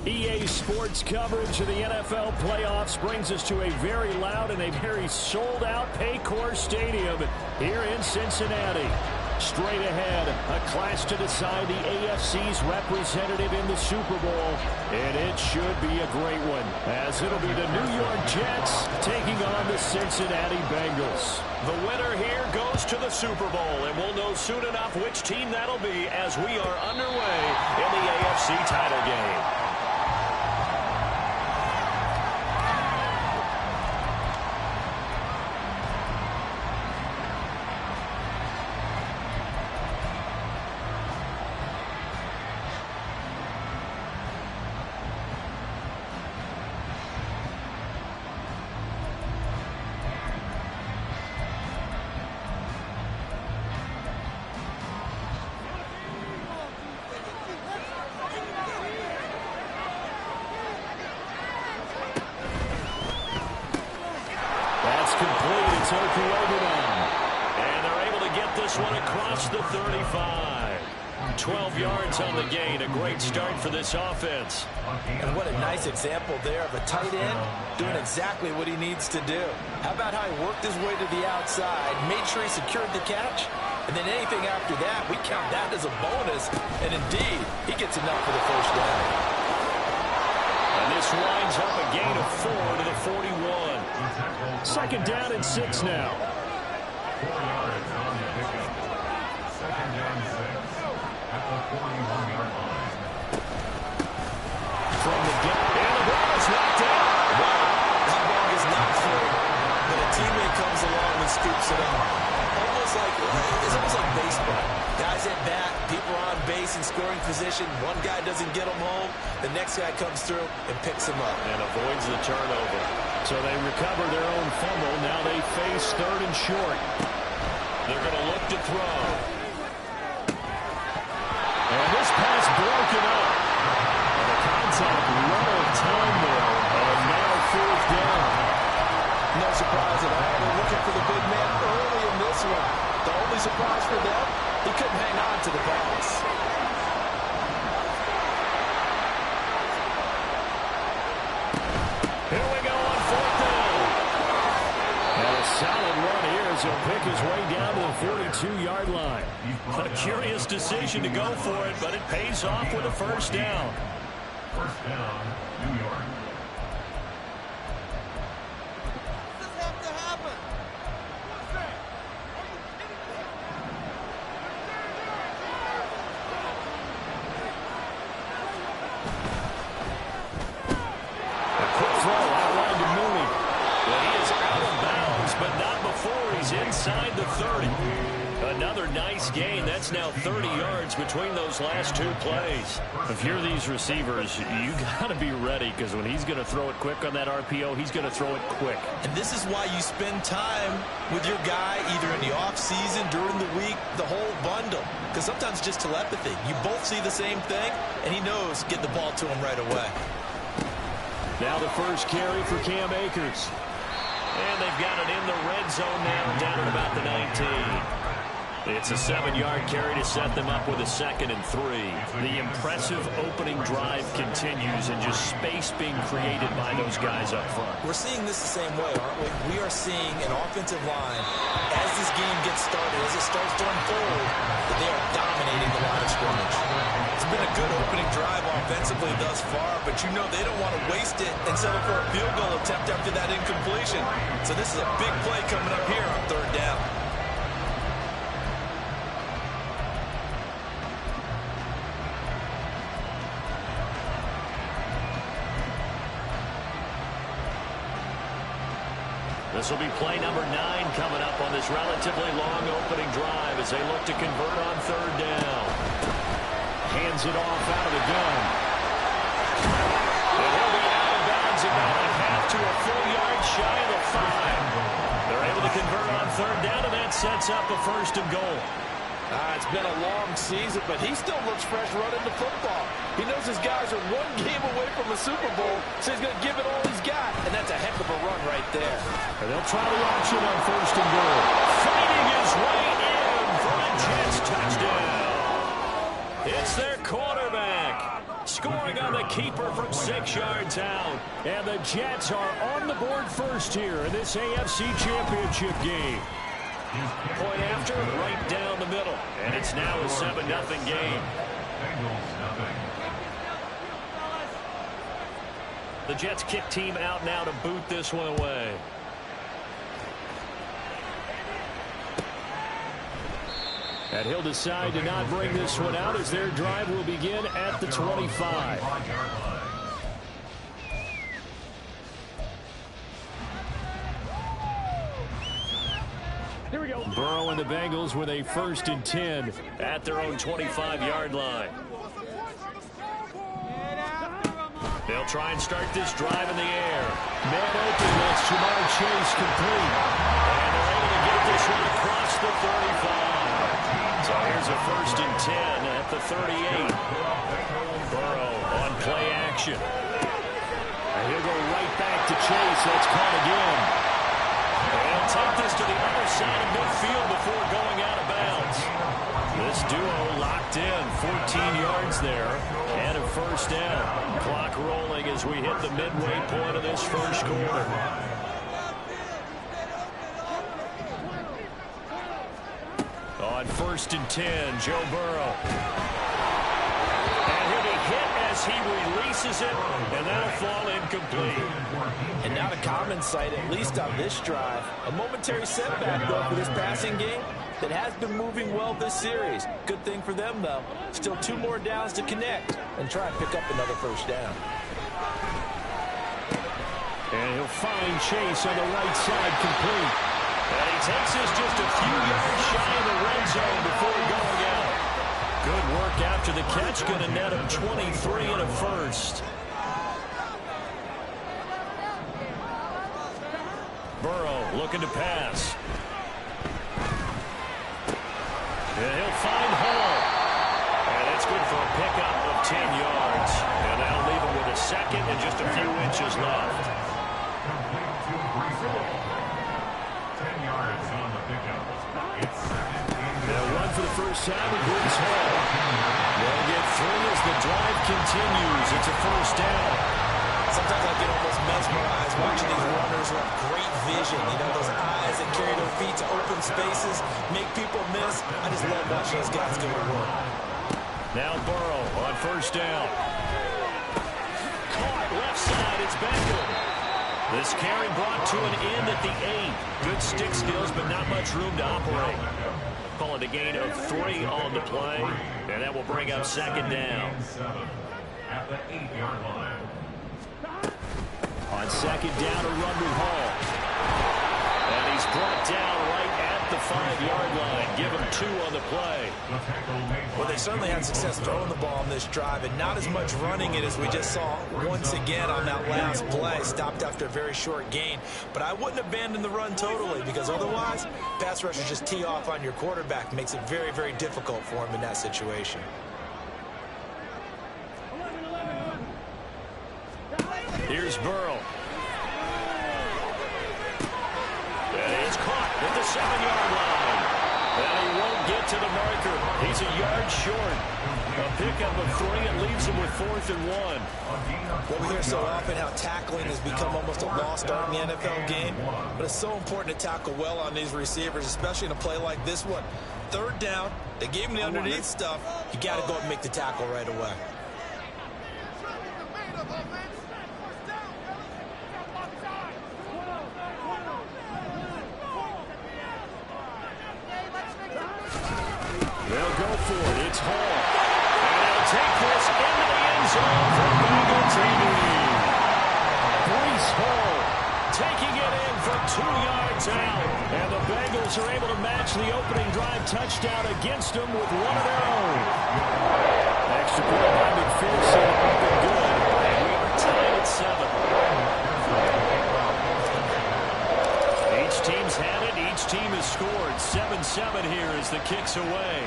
EA Sports coverage of the NFL playoffs brings us to a very loud and a very sold-out Paycor Stadium here in Cincinnati. Straight ahead, a clash to decide the AFC's representative in the Super Bowl, and it should be a great one, as it'll be the New York Jets taking on the Cincinnati Bengals. The winner here goes to the Super Bowl, and we'll know soon enough which team that'll be as we are underway in the AFC title game. And they're able to get this one across the 35. 12 yards on the gain. A great start for this offense. And what a nice example there of a tight end doing exactly what he needs to do. How about how he worked his way to the outside, made sure he secured the catch, and then anything after that, we count that as a bonus. And indeed, he gets enough for the first down. And this winds up a gain of 4 to the 41. Second down and 6 now. 4 yards on the pickup. Second down and 6 at the 41-yard line. From the get, and the ball is knocked out. Wow, that ball is not through, but a teammate comes along and scoops it up. It's almost like baseball. Guys at bat, people are on base in scoring position. One guy doesn't get them home. The next guy comes through and picks him up. And avoids the turnover. So they recover their own fumble. Now they face third and short. They're going to look to throw. And this pass broken up. And the contact low time there. And now fourth down. No surprise at all. They're looking for the big man early in this one. The only surprise for them, he couldn't hang on to the pass. Here we go on fourth down. And a solid run here as he'll pick his way down to the 42-yard line. A curious decision to go for it, but it pays off with a first down. First down, New York. Inside the 30. Another nice gain. That's now 30 yards between those last two plays. If you're these receivers, you got to be ready, because when he's going to throw it quick on that RPO, he's going to throw it quick. And this is why you spend time with your guy either in the offseason, during the week, the whole bundle. Because sometimes just telepathy. You both see the same thing, and he knows get the ball to him right away. Now the first carry for Cam Akers. And they've got it in the red zone now, down at about the 19. It's a 7-yard carry to set them up with a 2nd and 3. The impressive opening drive continues, and just space being created by those guys up front. We're seeing this the same way, aren't we? We are seeing an offensive line, as this game gets started, as it starts to unfold, that they are dominating the line of scrimmage. It's been a good opening drive offensively thus far, but you know they don't want to waste it and settle for a field goal attempt after that incompletion. So this is a big play coming up here on third down. This will be play number 9 coming up on this relatively long opening drive as they look to convert on third down. Hands it off out of the gun. And he'll be out of bounds about a half to a full yard shy of the 5. They're able to convert on third down, and that sets up a 1st and goal. It's been a long season, but he still looks fresh running the football. He knows his guys are one game away from a Super Bowl, so he's going to give it all he's got, and that's a heck of a run right there. And they'll try the option on 1st and goal. Fighting his way in for a Jets touchdown. It's their quarterback. scoring on the keeper from 6 yards out. And the Jets are on the board first here in this AFC Championship game. Point after, right down the middle. And it's now a 7-0 game. The Jets kick team out now to boot this one away. And he'll decide to not bring this one out as their drive will begin at the 25. Here we go. Burrow and the Bengals with a 1st and 10 at their own 25-yard line. They'll try and start this drive in the air. Man open, that's Jamar Chase complete. And they're able to get this one across the 35. So here's a 1st and 10 at the 38. Burrow on play action. And he'll go right back to Chase. That's caught again. And he'll take this to the other side of midfield before going out of bounds. This duo locked in, 14 yards there, and a 1st down. Clock rolling as we hit the midway point of this 1st quarter. On 1st and 10, Joe Burrow. And he'll be hit as he releases it, and that'll fall incomplete. And not a common sight, at least on this drive. A momentary setback, though, for this passing game that has been moving well this series. Good thing for them, though. Still 2 more downs to connect and try and pick up another 1st down. And he'll find Chase on the right side complete. And he takes this just a few yards shy of the red zone before going out. Good work after the catch. Going to net him 23 and a 1st. Burrow looking to pass. And he'll find Hall. And it's good for a pickup of 10 yards. And that'll leave him with a 2nd and just a few inches left. 10 yards on the pickup. It's 2nd and They'll run for the first time with Bruce Hall. They'll get 3 as the drive continues. It's a 1st down. Sometimes I get almost mesmerized watching these runners who have great vision. You know, those eyes that carry their feet to open spaces, make people miss. I just love watching those guys go to work. Now Burrow on 1st down. Caught left side. It's Beckham. This carry brought to an end at the 8. Good stick skills, but not much room to operate. Call it a gain of 3 on the play, and that will bring up 2nd down. at the 8-yard line. On 2nd down, a run with Hall. And he's brought down right at the 5-yard line. Give him 2 on the play. Well, they certainly had success throwing the ball on this drive, and not as much running it as we just saw once again on that last play. Stopped after a very short gain. But I wouldn't abandon the run totally, because otherwise, pass rushers just tee off on your quarterback. Makes it very, very difficult for him in that situation. Here's Burrow. And he's caught at the 7-yard line. And he won't get to the marker. He's a yard short. A pickup of 3 and leaves him with 4th and 1. Well, we hear so often how tackling has become almost a lost art in the NFL game. But it's so important to tackle well on these receivers, especially in a play like this one. 3rd down, they gave him the underneath stuff. You got to go and make the tackle right away. They'll go for it. It's Hall. And they'll take this into the end zone for Bengal TV. Breece Hall taking it in from 2 yards out. And the Bengals are able to match the opening drive touchdown against them with one of their own. Extra point by McPherson up and good. And we are tied at 7. Each team's had it. Each team has scored. 7-7 here as the kick's away.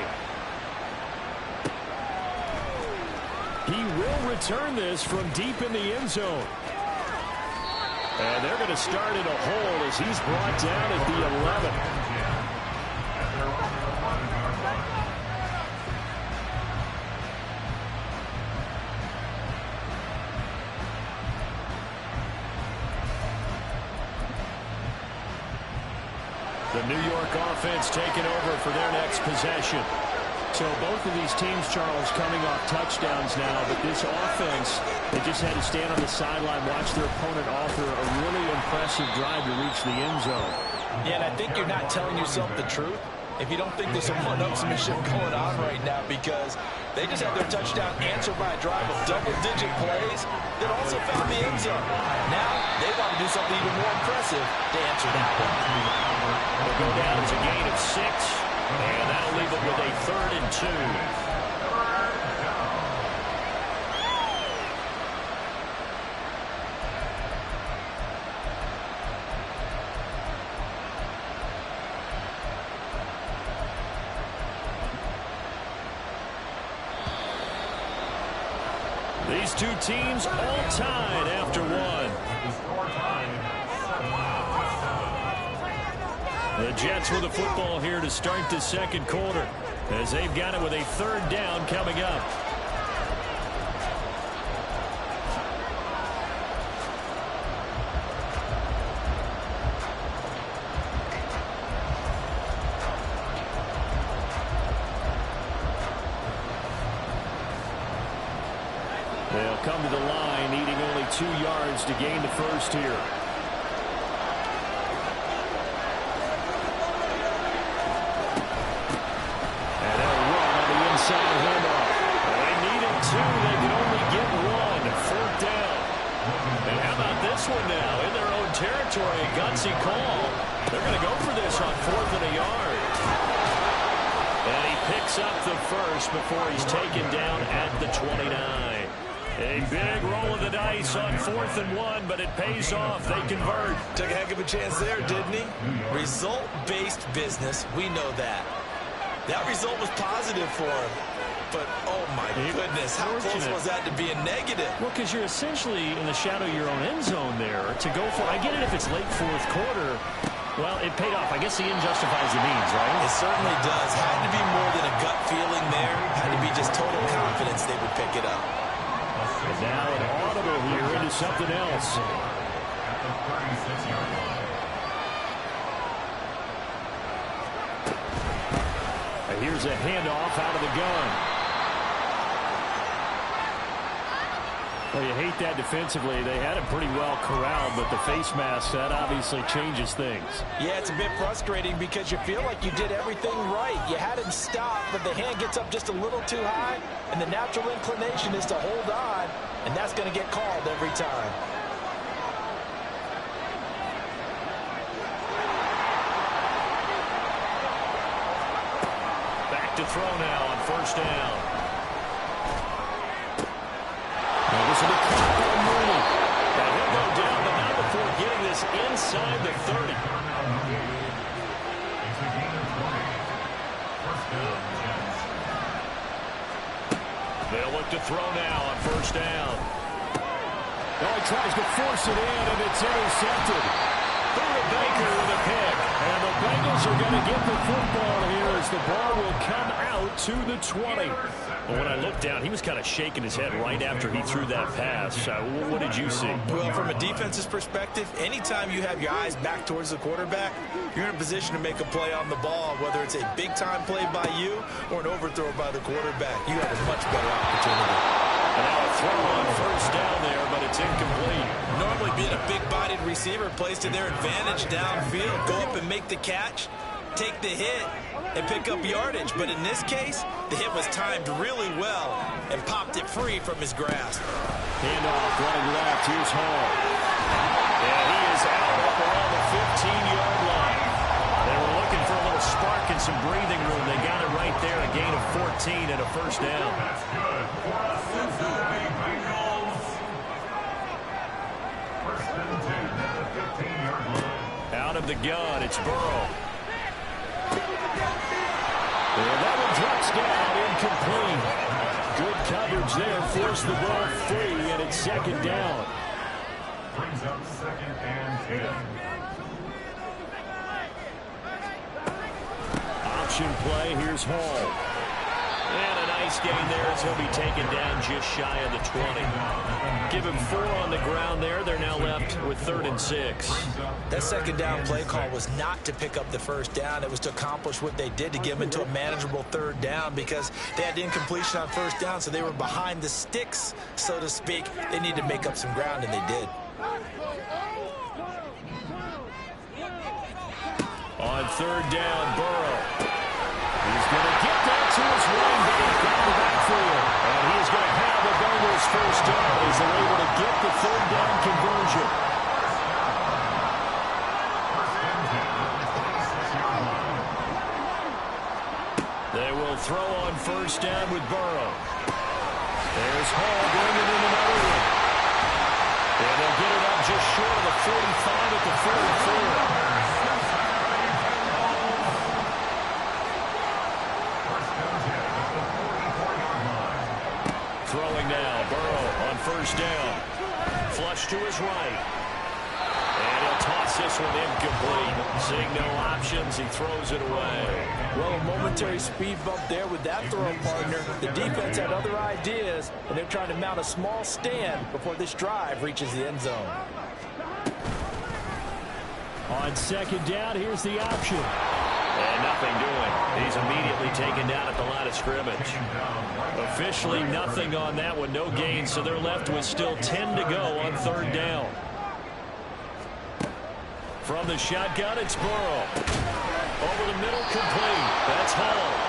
He will return this from deep in the end zone. And they're going to start in a hole as he's brought down at the 11. The New York offense taking over for their next possession. So both of these teams, Charles, coming off touchdowns now, but this offense, they just had to stand on the sideline, watch their opponent author a really impressive drive to reach the end zone. Yeah, and I think you're not telling yourself the truth if you don't think there's some one-upsmanship going on right now, because they just had their touchdown answered by a drive of double-digit plays that also found the end zone. Now they want to do something even more impressive to answer that one. They'll go down as a gain of 6, and that'll leave them with a 3rd and 2. These two teams all tied after 1. The Jets with the football here to start the second quarter, as they've got it with a 3rd down coming up. They'll come to the line, needing only 2 yards to gain the first here. And they'll run on the inside handoff. They needed 2. They could only get 1. 4th down. And how about this one now? In their own territory, a gutsy call. They're going to go for this on 4th and a yard. And he picks up the first before he's taken down at the 29. A big roll of the dice on 4th and 1, but it pays off. They convert. Took a heck of a chance there, didn't he? Result-based business, we know that. That result was positive for him. But, oh my goodness, how close was that to being negative? Well, because you're essentially in the shadow of your own end zone there to go for. I get it if it's late 4th quarter. Well, it paid off. I guess the end justifies the means, right? It certainly does. Had to be more than a gut feeling there. Had to be just total confidence they would pick it up. And now an audible here into something else. At the 36-yard line. And here's a handoff out of the gun. Well, you hate that defensively. They had it pretty well corralled, but the face mask, that obviously changes things. Yeah, it's a bit frustrating because you feel like you did everything right. You had him stop, but the hand gets up just a little too high, and the natural inclination is to hold on, and that's going to get called every time. Back to throw now on 1st down. Now this will be caught by Mooney. Now he'll go down, but not before getting this inside the 30. It's a gain of 20. 1st down, Jets. They'll look to throw now on 1st down. Oh, he tries to force it in, and it's intercepted. Buda Baker with a pick. And the Bengals are going to get the football here as the ball will come out to the 20. Well, when I looked down, he was kind of shaking his head right after he threw that pass. What did you see? Well, from a defense's perspective, anytime you have your eyes back towards the quarterback, you're in a position to make a play on the ball, whether it's a big-time play by you or an overthrow by the quarterback. You have a much better opportunity. And now a throw on 1st down there, but it's incomplete. Normally being a big-bodied receiver plays to their advantage downfield. Go up and make the catch, take the hit, and pick up yardage. But in this case, the hit was timed really well and popped it free from his grasp. Handoff running left. Here's Hall. And he is out up around the 15-yard line. They were looking for a little spark and some breathing room. They got it right there, a gain of 14 and a 1st down. That's good for the Cincinnati Bengals. 1st and 10 at the 15-yard line. Out of the gun, it's Burrow. And that one drops down, incomplete. Good coverage there, forced the ball free, and it's 2nd down. Brings up 2nd and 10. Option play, here's Hall. And a nice gain there as he'll be taken down just shy of the 20. Give him 4 on the ground there. They're now left with 3rd and 6. That second down play call was not to pick up the first down. It was to accomplish what they did, to get them into a manageable 3rd down, because they had incompletion on first down, so they were behind the sticks, so to speak. They needed to make up some ground, and they did. On 3rd down, Burrow. He's going to get that to his running back down the backfield. And he's going to have the Bengals first down as they're able to get the 3rd down conversion. They will throw on first down with Burrow. There's Hall bringing in another one. And they'll get it up just short of the 45 at the 44. Throwing now, Burrow on first down. Flush to his right. And he'll toss this one incomplete. Seeing no options, he throws it away. Well, a momentary speed bump there with that throw partner. The defense had other ideas, and they're trying to mount a small stand before this drive reaches the end zone. On second down, here's the option. And nothing doing. He's immediately taken down at the line of scrimmage. Officially nothing on that one. No gain, so they're left with still 10 to go on 3rd down. From the shotgun, it's Burrow. Over the middle, complete. That's Hall.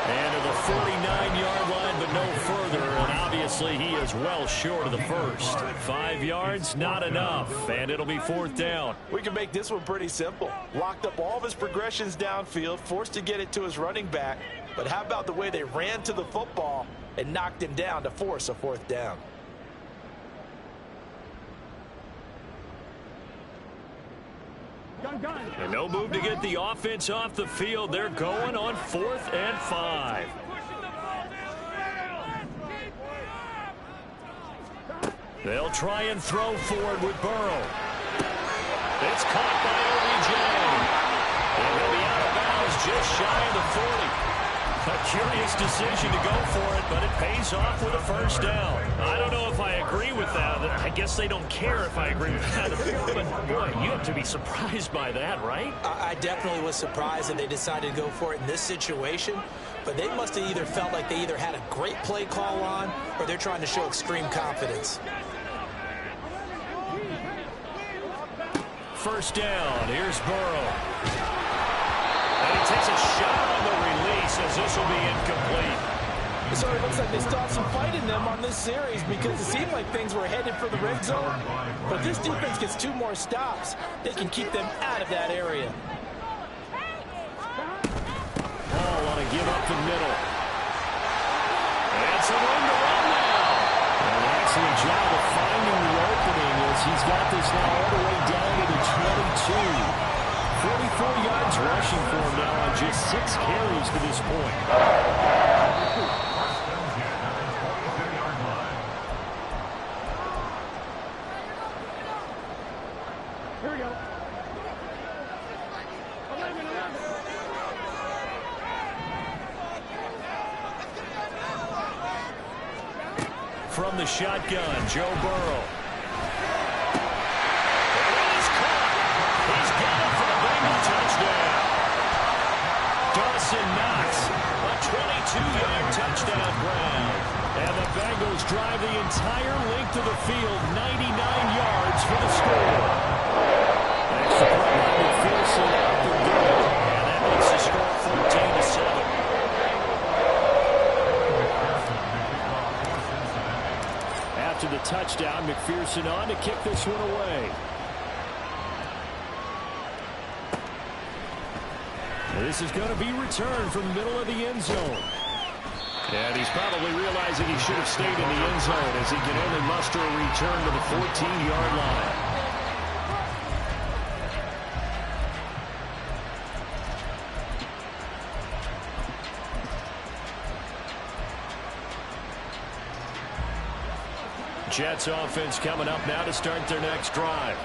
And to the 49-yard line, but no further. And obviously, he is well short of the first. 5 yards, not enough. And it'll be 4th down. We can make this one pretty simple. Locked up all of his progressions downfield, forced to get it to his running back. But how about the way they ran to the football and knocked him down to force a 4th down? And no move to get the offense off the field. They're going on 4th and 5. They'll try and throw forward with Burrow. It's caught by OBJ. And he'll be out of bounds just shy of the 40. A curious decision to go for it, but it pays off with a first down. I don't know if I agree with that. I guess they don't care if I agree with that. But, boy, you have to be surprised by that, right? I definitely was surprised that they decided to go for it in this situation. But they must have either felt like they either had a great play call on or they're trying to show extreme confidence. First down. Here's Burrow. And he takes a shot on the release as this will be incomplete. So it looks like they still have some fight in them on this series because it seemed like things were headed for the red zone. But if this defense gets 2 more stops, they can keep them out of that area. Ball want to give up the middle. And some room to run now. And an excellent job of finding the opening as he's got this now all the way down to the 22. 44 yards rushing for him now on just 6 carries to this point. Here we go. From the shotgun, Joe Burrow. Touchdown. Dawson Knox, a 22-yard touchdown grab. And the Bengals drive the entire length of the field, 99 yards for the score. Extra point by McPherson out the door. And that makes the score 14-7. After the touchdown, McPherson on to kick this one away. This is going to be returned from the middle of the end zone. And he's probably realizing he should have stayed in the end zone as he can only muster a return to the 14-yard line. Jets offense coming up now to start their next drive.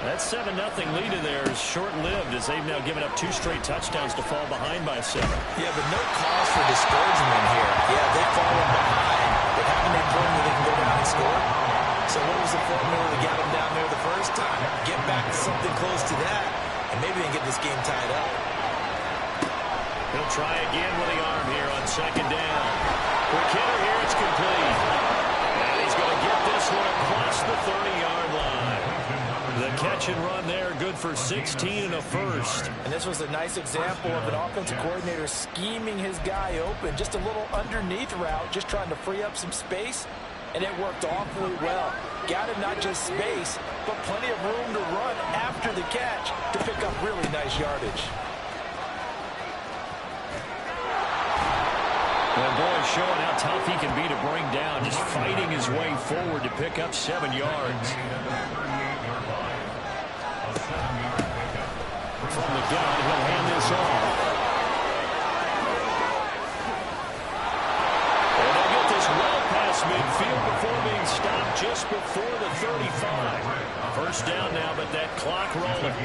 That 7-0 lead in there is short-lived as they've now given up 2 straight touchdowns to fall behind by 7. Yeah, but no cause for discouragement here. Yeah, they've fallen behind, but haven't they proven that they can go down and score? So what was the formula that got them down there the first time? Get back to something close to that, and maybe they can get this game tied up. He'll try again with the arm here on 2nd down. Quick hitter here, it's complete. And he's going to get this one across the 30-yard line. The catch and run there, good for 16 and a first. And this was a nice example of an offensive coordinator scheming his guy open. Just a little underneath route, just trying to free up some space. And it worked awfully well. Got him not just space, but plenty of room to run after the catch to pick up really nice yardage. Well, boy, showing how tough he can be to bring down, just fighting his way forward to pick up 7 yards. From the gun, he'll hand this off. And they'll get this well past midfield before being stopped just before the 35. First down now, but that clock rolling.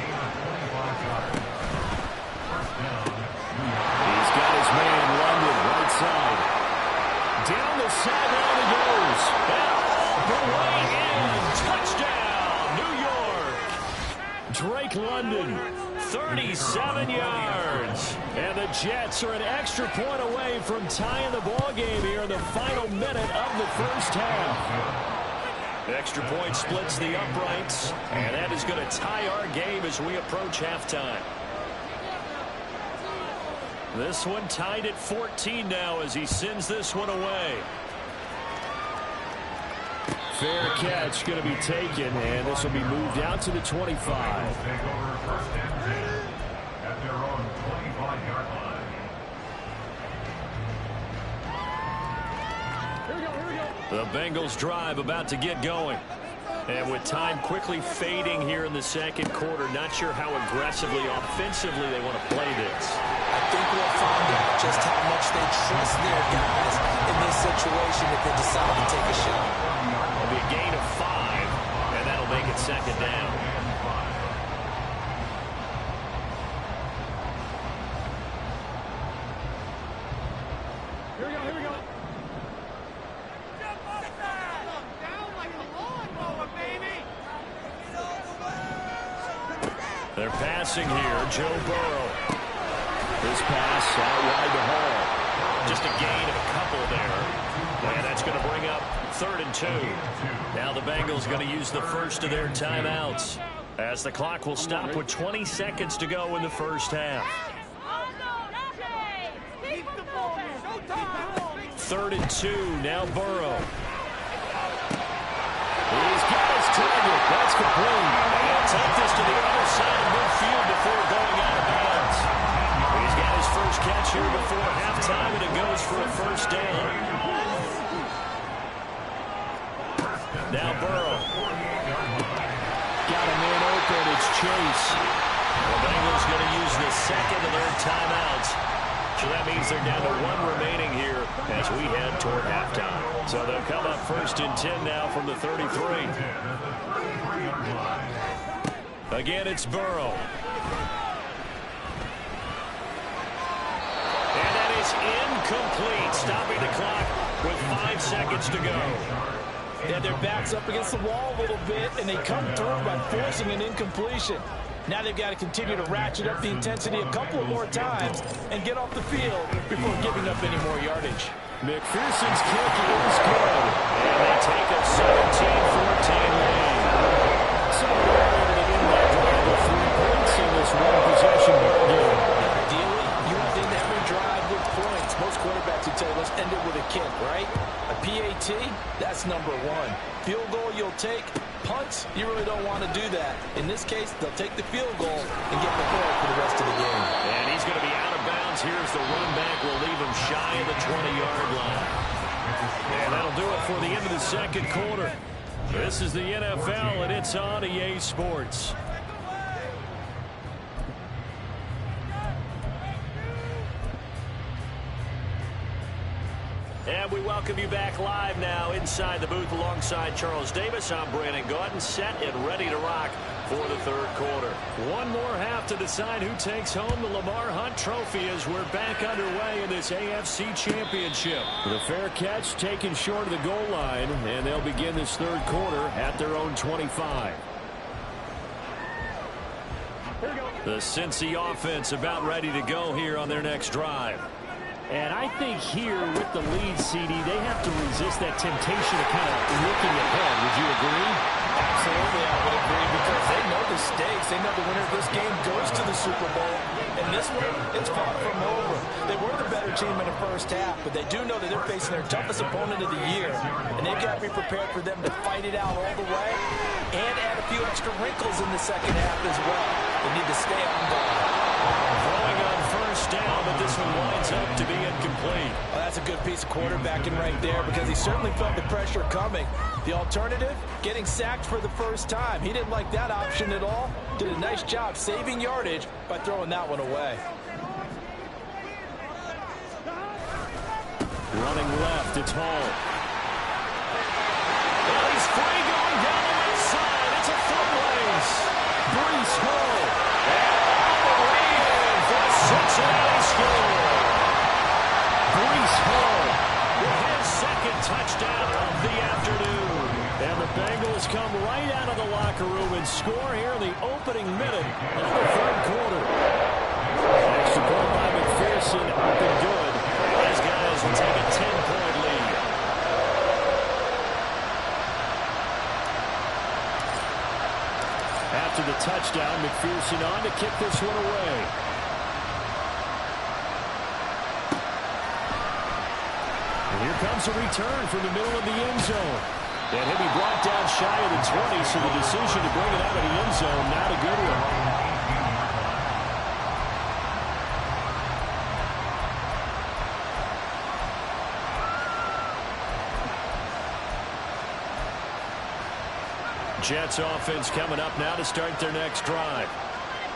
He's got his man London right side. Down the sideline he goes. The way in. Touchdown, New York. Drake London, 37 yards. And the Jets are an extra point away from tying the ball game here in the final minute of the first half. Extra point splits the uprights, and that is going to tie our game as we approach halftime. This one tied at 14 now as he sends this one away. Fair catch going to be taken, and this will be moved out to the 25. Take over 1st and 10 at their own 25-yard line. The Bengals drive about to get going. And with time quickly fading here in the second quarter, not sure how aggressively, offensively they want to play this. I think we'll find out just how much they trust their guys in this situation if they decide to take a shot. It'll be a gain of 5, and that'll make it 2nd down. Here we go. They're passing here, Joe Burrow. This pass out wide to Hall. Just a gain of a couple there. And that's going to bring up 3rd and 2. Now the Bengals going to use the first of their timeouts, as the clock will stop with 20 seconds to go in the first half. 3rd and 2, now Burrow. He's got his target. That's complete. And take this to the other side of midfield before going out of bounds. He's got his first catch here before halftime, and it goes for a first down. Now Burrow. Got a man open. It's Chase. The Bengals going to use the second of their timeouts. So that means they're down to 1 remaining here as we head toward halftime. So they'll come up 1st and 10 now from the 33. Again, it's Burrow. And that is incomplete, stopping the clock with 5 seconds to go. Yeah, their back's up against the wall a little bit, and they come through by forcing an incompletion. Now they've got to continue to ratchet up the intensity a couple of more times and get off the field before giving up any more yardage. McPherson's kick is good. And they take a 17-14 lead. So they're able to end that drive with 3 points in this one-possession ball game. Ideally, you want to end every drive with points. Most quarterbacks would tell you, let's end it with a kick, right? A PAT, that's number 1. Field goal you'll take. Punts, you really don't want to do that. In this case, they'll take the field goal and get prepared for the rest of the game. And he's going to be out of bounds. Here's the run back. Will leave him shy of the 20-yard line. And that'll do it for the end of the second quarter. This is the NFL, and it's on EA Sports. And we welcome you back back live now inside the booth alongside Charles Davis. I'm Brandon Gaudin, set and ready to rock for the third quarter. One more half to decide who takes home the Lamar Hunt Trophy as we're back underway in this AFC Championship. The fair catch taken short of the goal line, and they'll begin this third quarter at their own 25. The Cincy offense about ready to go here on their next drive. And I think here with the lead, CD, they have to resist that temptation of kind of looking ahead. Would you agree? Absolutely, I would agree, because they know the stakes. They know the winner of this game goes to the Super Bowl. And this one, it's far from over. They were the better team in the first half, but they do know that they're facing their toughest opponent of the year. And they've got to be prepared for them to fight it out all the way and add a few extra wrinkles in the second half as well. They need to stay on guard. Throwing on first down, but this one winds up to be incomplete. Well, that's a good piece of quarterbacking right there, because he certainly felt the pressure coming. The alternative, getting sacked for the first time. He didn't like that option at all. Did a nice job saving yardage by throwing that one away. Running left, it's Hall. Well, he's free going down the left side. It's a foot race. Breece Hall. Cincinnati score. Breece Hall with his second touchdown of the afternoon. And the Bengals come right out of the locker room and score here in the opening minute of the third quarter. Extra point by McPherson up and good. These guys will take a 10-point lead. After the touchdown, McPherson on to kick this one away. Here comes a return from the middle of the end zone. And he'll be brought down shy of the 20, so the decision to bring it out of the end zone, not a good one. Jets offense coming up now to start their next drive.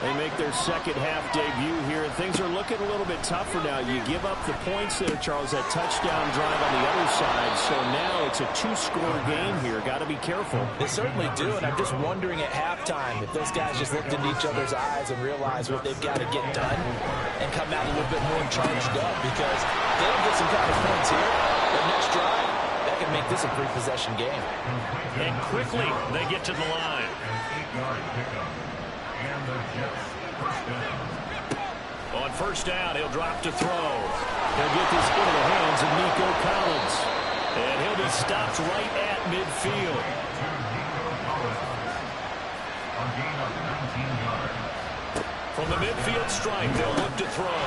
They make their second half debut here, and things are looking a little bit tougher now. You give up the points there, Charles, that touchdown drive on the other side. So now it's a two-score game here. Got to be careful. They certainly do, and I'm just wondering at halftime if those guys just looked into each other's eyes and realized what they've got to get done and come out a little bit more charged up, because if they don't get some kind of points here, the next drive, that can make this a three-possession game. And quickly they get to the line. On first down, he'll drop to throw. He'll get this into the hands of Nico Collins. And he'll be stopped right at midfield. From the midfield stripe, they'll look to throw.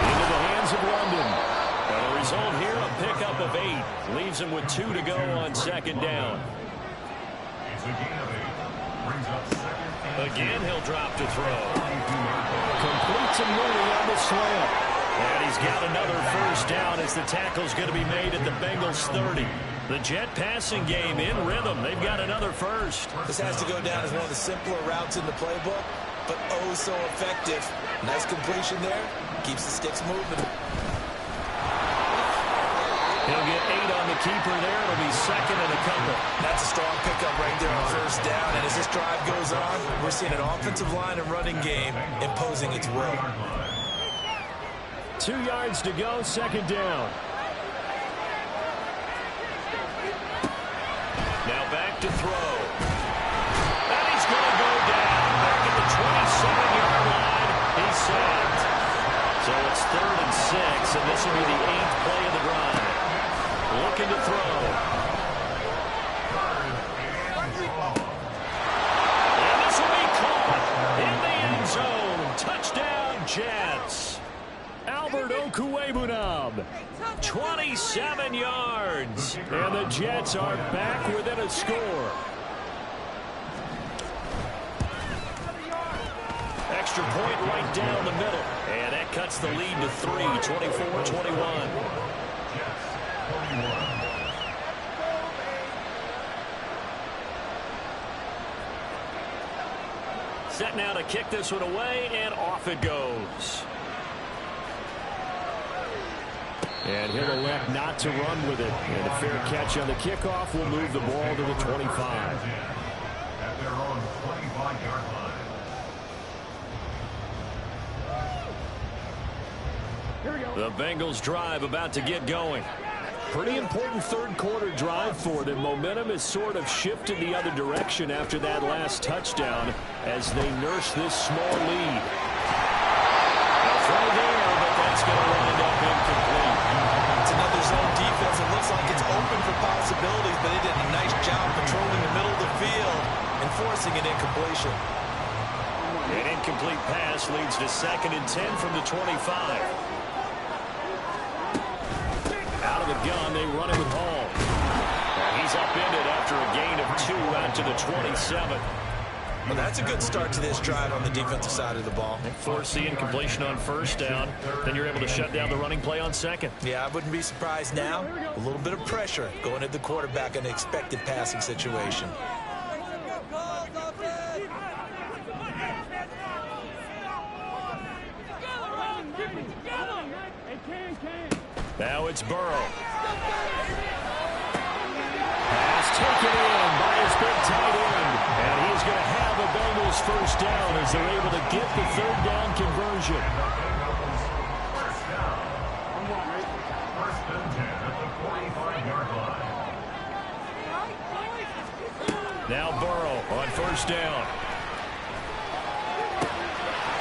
Into the hands of London. And the result here, a pickup of 8. Leaves him with 2 to go on second down. Again, he'll drop to throw. Completes a Mooney on the slant. And he's got another first down as the tackle's going to be made at the Bengals 30. The Jet passing game in rhythm. They've got another first. This has to go down as one of the simpler routes in the playbook, but oh so effective. Nice completion there. Keeps the sticks moving. He'll get 8 on the keeper there. It'll be second and a couple. That's a strong pickup right there on first down. And as this drive goes on, we're seeing an offensive line and running game imposing its will. 2 yards to go, second down. Now back to throw. And he's going to go down back at the 27-yard line. He's sacked. So it's 3rd and 6, and this will be the 8th play of the drive. Looking to throw. And this will be caught in the end zone. Touchdown, Jets. Albert Okwuegbunam, 27 yards. And the Jets are back within a score. Extra point right down the middle. And that cuts the lead to 3, 24-21. Set now to kick this one away, and off it goes. And he'll elect not to run with it. And a fair catch on the kickoff will move the ball to the 25. At their own 25-yard line. The Bengals drive about to get going. Pretty important third quarter drive for them. Momentum has sort of shifted the other direction after that last touchdown as they nurse this small lead. Throw there, but that's going to wind up incomplete. It's another zone defense. It looks like it's open for possibilities, but they did a nice job patrolling the middle of the field and forcing an incompletion. An incomplete pass leads to 2nd and 10 from the 25. Out of the gun, they run it with Hall. He's upended after a gain of 2 out to the 27. Well, that's a good start to this drive on the defensive side of the ball. Force the incompletion on 1st down. Then you're able to shut down the running play on 2nd. Yeah, I wouldn't be surprised now. A little bit of pressure going at the quarterback in an expected passing situation. Now it's Burrow. Pass taken in by his big tight end. And he's going to have a Bengals 1st down as they're able to get the 3rd down conversion. First down. First and 10 at the 45-yard line. Now Burrow on 1st down.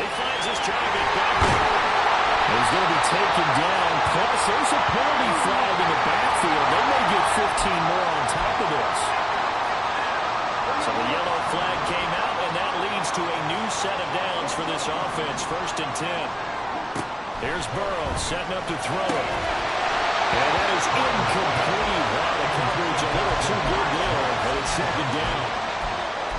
He finds his target back. He's going to be taken down. Plus, there's a penalty flag in the backfield. They may get 15 more on top of this. So the yellow flag came out, and that leads to a new set of downs for this offense. 1st and 10. Here's Burrow setting up to throw it. And that is incomplete. Wow, the coverage a little too good there, but it's 2nd down.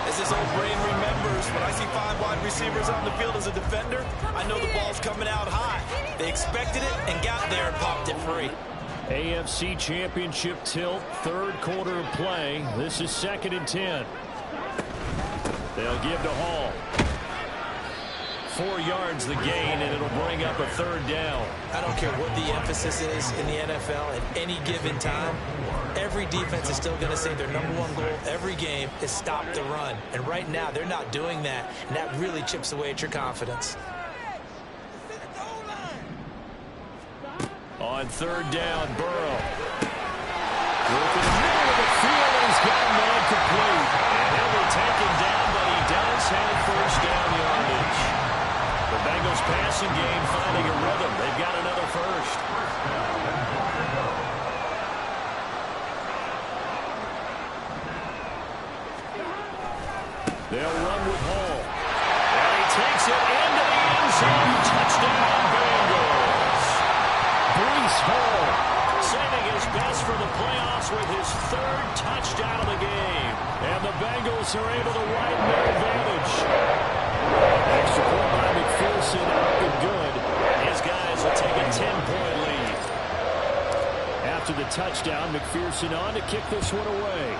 As his old brain remembers, when I see 5 wide receivers on the field as a defender, I know the ball's coming out high. They expected it and got there and popped it free. AFC Championship tilt, 3rd quarter of play. This is 2nd and 10. They'll give to Hall. 4 yards the gain, and it'll bring up a 3rd down. I don't care what the emphasis is in the NFL at any given time. Every defense is still going to say their #1 goal every game is stop the run. And right now, they're not doing that, and that really chips away at your confidence. On 3rd down, Burrow. Working in the middle of the field, and he's got a man complete. And he'll be taken down, but he does have 1st down yardage. The Bengals passing game finding a rhythm. They've got another 1st. They'll run with Hall. And he takes it into the end zone. Touchdown, Bengals. Breece Hall saving his best for the playoffs with his 3rd touchdown of the game. And the Bengals are able to widen their advantage. Extra point by McPherson up and good. His guys will take a 10-point lead. After the touchdown, McPherson on to kick this one away.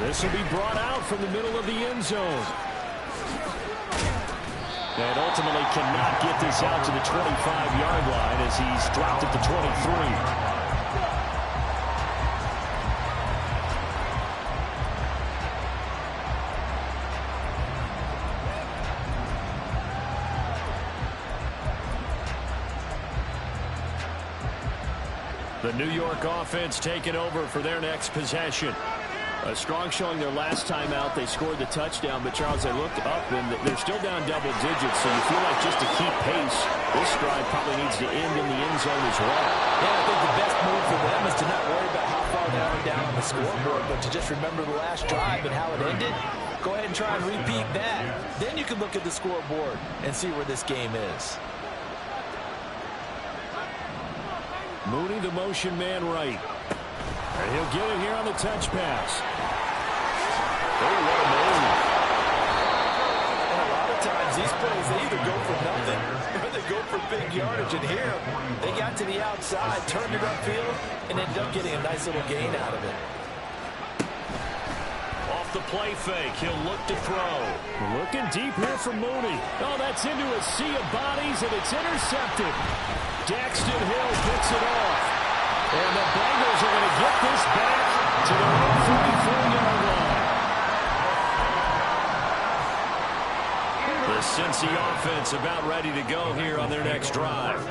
This will be brought out from the middle of the end zone. And ultimately cannot get this out to the 25-yard line as he's dropped at the 23. The New York offense taking over for their next possession. A strong showing their last time out. They scored the touchdown, but Charles, they looked up and they're still down double digits, so you feel like just to keep pace, this drive probably needs to end in the end zone as well. Yeah, I think the best move for them is to not worry about how far they are down on the scoreboard, but to just remember the last drive and how it ended. Go ahead and try and repeat that. Then you can look at the scoreboard and see where this game is. Mooney, the motion man right. And he'll get it here on the touch pass. Oh, what a move. And a lot of times these plays, they either go for nothing or they go for big yardage. And here, they got to the outside, turned it upfield, and ended up getting a nice little gain out of it. Off the play fake. He'll look to throw. Looking deep here for Mooney. Oh, that's into a sea of bodies, and it's intercepted. Daxton Hill picks it off. And the Bengals are going to get this back to their own 44-yard line. The Cincy offense about ready to go here on their next drive.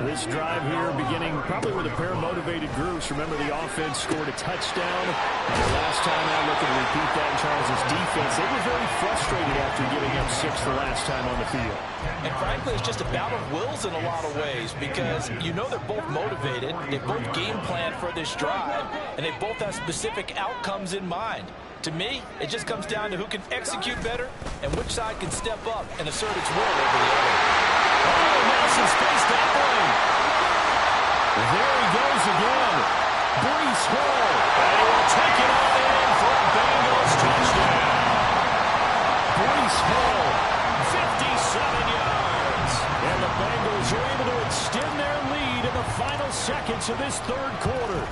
This drive here beginning probably with a pair of motivated groups. Remember, the offense scored a touchdown. And the last time out, looking to repeat that in Charles' defense, they were very frustrated after giving up 6 the last time on the field. And frankly, it's just a battle of wills in a lot of ways because you know they're both motivated, they both game plan for this drive, and they both have specific outcomes in mind. To me, it just comes down to who can execute better and which side can step up and assert its will over the other. Oh, now some space that way. There he goes again. Breece Hall. And he will take it all in for a Bengals touchdown. Breece Hall, 57 yards. And the Bengals are able to extend their lead in the final seconds of this third quarter.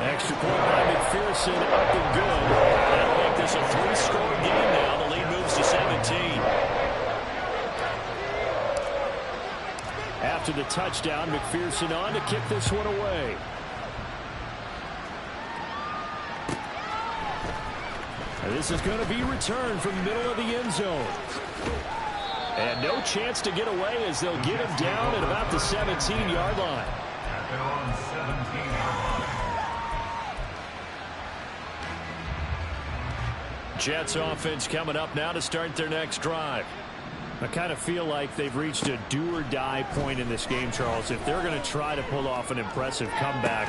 Extra point by McPherson, up and good. That'll make this a 3-score game now. The lead moves to 17. After the touchdown, McPherson on to kick this one away. And this is going to be returned from the middle of the end zone. And no chance to get away as they'll get him down at about the 17-yard line. At their own 17-yard line. Jets offense coming up now to start their next drive. I kind of feel like they've reached a do-or-die point in this game, Charles. If they're going to try to pull off an impressive comeback,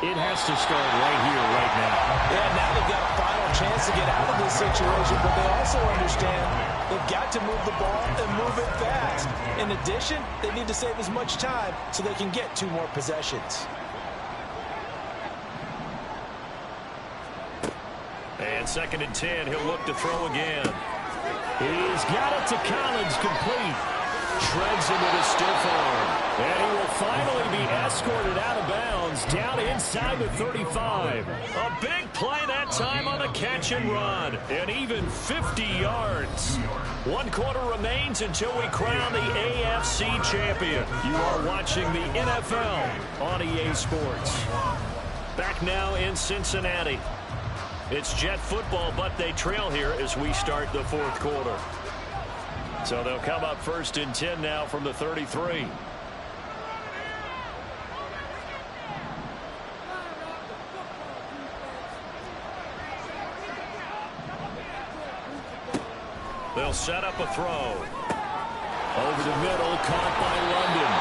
it has to start right here, right now. Yeah, now they've got a final chance to get out of this situation, but they also understand they've got to move the ball and move it fast. In addition, they need to save as much time so they can get 2 more possessions. And 2nd and 10, he'll look to throw again. He's got it to Collins, complete. Shreds him with a stiff arm. And he will finally be escorted out of bounds, down inside the 35. A big play that time on the catch and run. And even 50 yards. 1 quarter remains until we crown the AFC champion. You are watching the NFL on EA Sports. Back now in Cincinnati. It's Jet football, but they trail here as we start the 4th quarter. So they'll come up 1st and 10 now from the 33. They'll set up a throw. Over the middle, caught by London.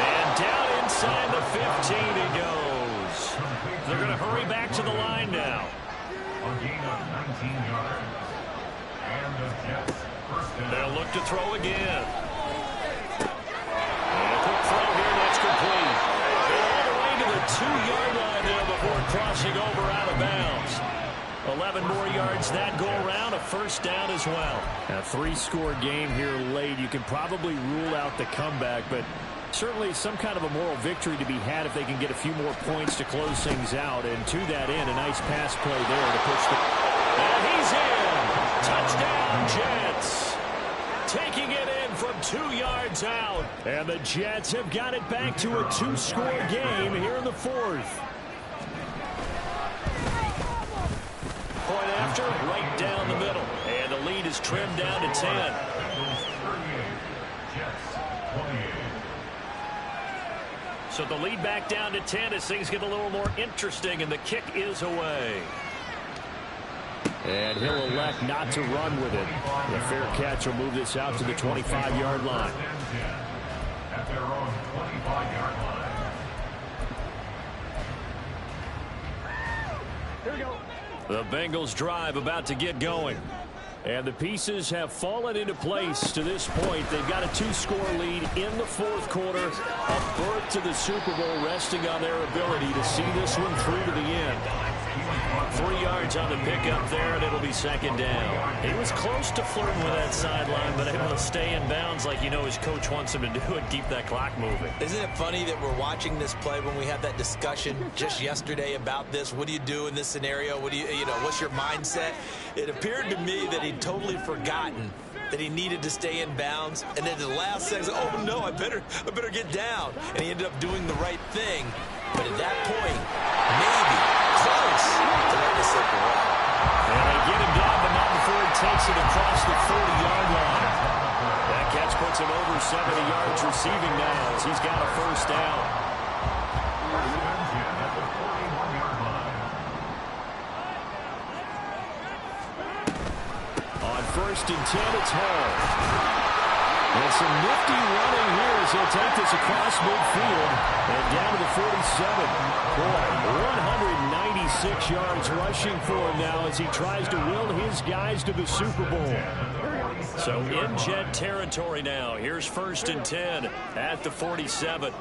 And down inside the 15 he goes. They're going to hurry back to the line now. A gain of 19 yards. And the Jets first down. They'll look to throw again. And a quick throw here, that's complete. All the way to the 2-yard line there before crossing over out of bounds. 11 more yards that go around, a 1st down as well. A 3-score game here late. You can probably rule out the comeback, but certainly some kind of a moral victory to be had if they can get a few more points to close things out. And to that end, a nice pass play there to push the... And he's in! Touchdown, Jets! Taking it in from 2 yards out. And the Jets have got it back to a 2-score game here in the 4th. Point after, right down the middle. And the lead is trimmed down to 10. So the lead back down to 10 as things get a little more interesting, and the kick is away. And he'll elect not to run with it. The fair catch will move this out to the 25-yard line. At their own 25-yard line. Here we go. The Bengals drive about to get going. And the pieces have fallen into place to this point. They've got a 2-score lead in the fourth quarter. A berth to the Super Bowl resting on their ability to see this one through to the end. 3 yards on the pickup there, and it'll be second down. He was close to flirting with that sideline, but able to stay in bounds like you know his coach wants him to do and keep that clock moving. Isn't it funny that we're watching this play when we had that discussion just yesterday about this? What do you do in this scenario? What do you know, what's your mindset? It appeared to me that he'd totally forgotten that he needed to stay in bounds, and then the last second, oh no, I better get down. And he ended up doing the right thing. But at that point, maybe close to let the slip away. And they get him down, but not before he takes it across the 40-yard line. That catch puts him over 70 yards receiving now as he's got a first down. On 1st and 10, it's Hall. And some nifty running here as he'll take this across midfield and down to the 47. Boy, 196 yards rushing for him now as he tries to will his guys to the Super Bowl. So in Jet territory now. Here's 1st and 10 at the 47.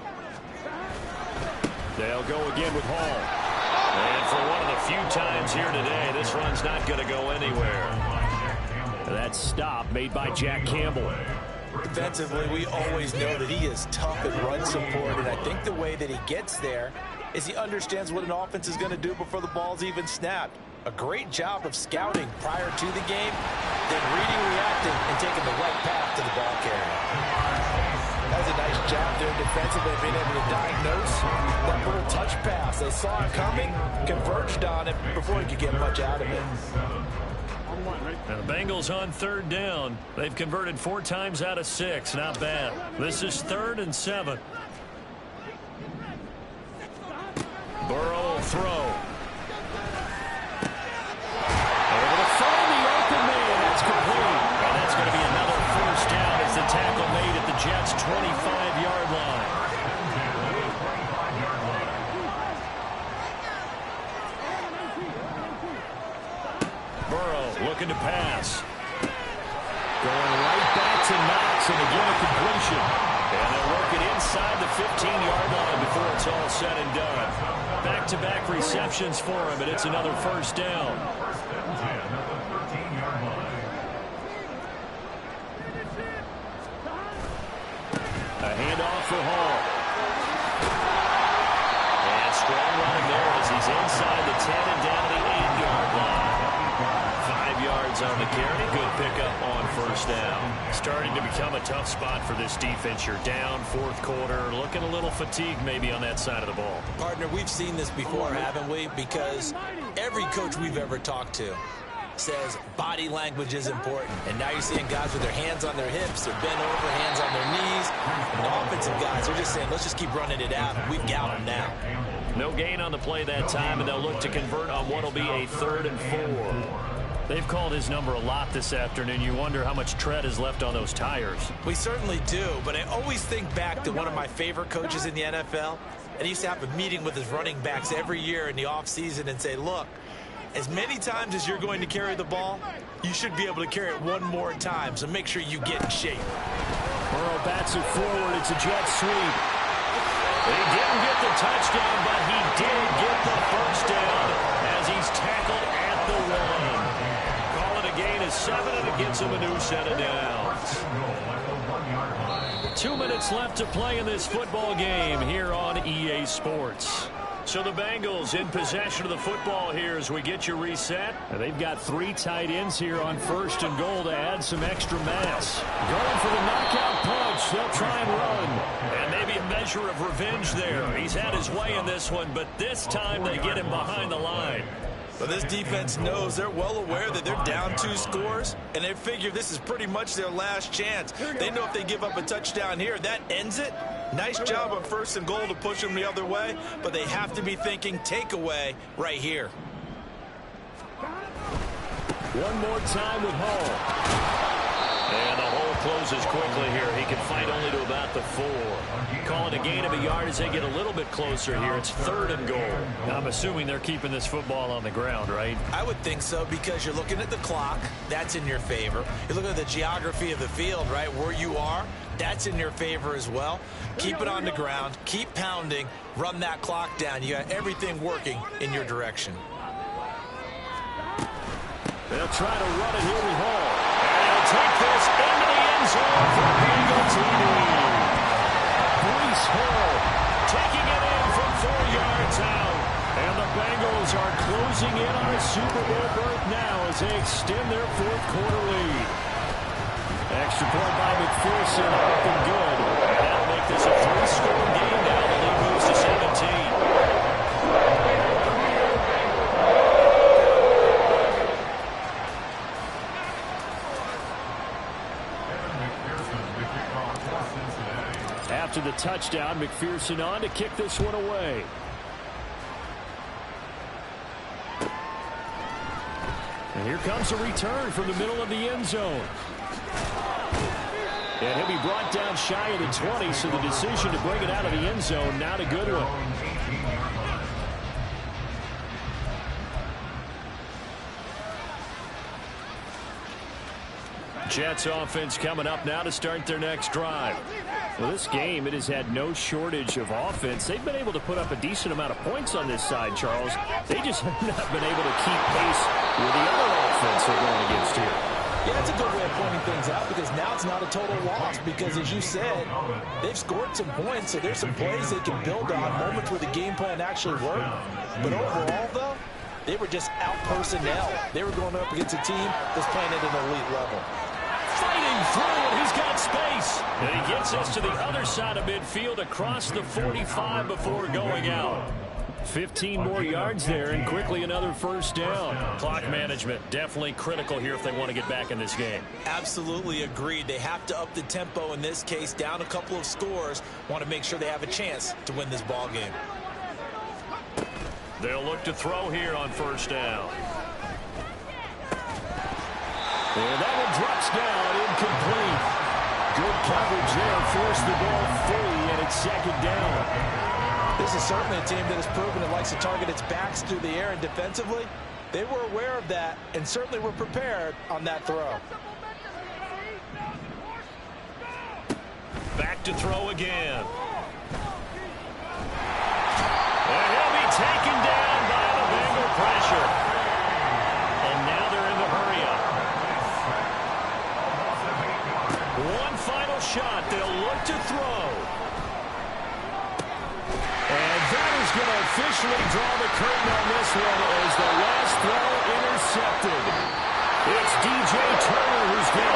They'll go again with Hall. And for one of the few times here today, this run's not going to go anywhere. That stop made by Jack Campbell. Defensively, we always know that he is tough at run support, and I think the way that he gets there is he understands what an offense is going to do before the ball's even snapped. A great job of scouting prior to the game, then reading, reacting, and taking the right path to the ball carrier. That's a nice job there defensively, being able to diagnose that little touch pass. They saw it coming, converged on it before he could get much out of it. And the Bengals on 3rd down. They've converted 4 times out of 6. Not bad. This is 3rd and 7. Burrow will throw. Able to find the open man. That's complete. And that's going to be another first down as the tackle made at the Jets' 25-yard line. Looking to pass. Going right back to Knox, and again a completion. And they'll work it inside the 15-yard line before it's all said and done. Back-to-back receptions for him, and it's another first down. A handoff for Hall. And strong running there as he's inside the 10 and down to the 8-yard line. 5 yards on the carry. Good pickup on first down. Starting to become a tough spot for this defense. You're down 4th quarter. Looking a little fatigued maybe on that side of the ball. Partner, we've seen this before, haven't we? Because every coach we've ever talked to says body language is important. And now you're seeing guys with their hands on their hips, they're bent over, hands on their knees. And the offensive guys are just saying, let's just keep running it out. We've got them now. No gain on the play that time, and they'll look to convert on what will be a 3rd and 4. They've called his number a lot this afternoon. You wonder how much tread is left on those tires. We certainly do, but I always think back to one of my favorite coaches in the NFL. And he used to have a meeting with his running backs every year in the offseason and say, look, as many times as you're going to carry the ball, you should be able to carry it one more time, so make sure you get in shape. Burrow bats it forward. It's a jet sweep. He didn't get the touchdown, but he did get the first down as he's tackled at the 1. Gain is 7, and it gets him a new set of downs. 2 minutes left to play in this football game here on EA Sports. So the Bengals in possession of the football here as we get you reset. And they've got 3 tight ends here on 1st and goal to add some extra mass. Going for the knockout punch. They'll try and run. And maybe a measure of revenge there. He's had his way in this one, but this time they get him behind the line. But this defense knows, they're well aware that they're down 2 scores, and they figure this is pretty much their last chance. They know if they give up a touchdown here, that ends it. Nice job on 1st and goal to push them the other way, but they have to be thinking takeaway right here. One more time with Hall. And the hold closes quickly here. He can fight only to about the 4. Calling a gain of a yard as they get a little bit closer here. It's 3rd and goal. I'm assuming they're keeping this football on the ground, right? I would think so, because you're looking at the clock. That's in your favor. You're looking at the geography of the field, right? Where you are, that's in your favor as well. Keep it on the ground. Keep pounding. Run that clock down. You got everything working in your direction. They'll try to run it here with Hall. And he'll take this into the end zone for Bengal TD. Breece Hall taking it in from 4 yards out. And the Bengals are closing in on a Super Bowl berth now as they extend their 4th quarter lead. Extra point by McPherson, up and good. And that'll make this a 3-score game now. The lead moves to 17. After the touchdown, McPherson on to kick this one away. And here comes a return from the middle of the end zone. And he'll be brought down shy of the 20, so the decision to bring it out of the end zone, not a good one. Jets offense coming up now to start their next drive. Well, this game, it has had no shortage of offense. They've been able to put up a decent amount of points on this side, Charles. They just have not been able to keep pace with the other offense they're going against here. Yeah, that's a good way of pointing things out, because now it's not a total loss, because as you said, they've scored some points, so there's some plays they can build on, moments where the game plan actually worked. But overall, though, they were just out personnel. They were going up against a team that's playing at an elite level. Fighting through, and he's got space. And he gets us to the other side of midfield across the 45 before going out. 15 more yards there, and quickly another first down. Clock management definitely critical here if they want to get back in this game. Absolutely agreed. They have to up the tempo in this case, down a couple of scores. Want to make sure they have a chance to win this ball game. They'll look to throw here on first down. And that one drops down, incomplete. Good coverage there, forced the ball free, and it's 2nd down. This is certainly a team that has proven it likes to target its backs through the air, and defensively, they were aware of that and certainly were prepared on that throw. Back to throw again. And he'll be taken down by the Bengal pressure. And now they're in the hurry-up. One final shot. They'll look to throw. And that is going to officially draw the curtain on this one as the last throw intercepted. It's DJ Turner who's getting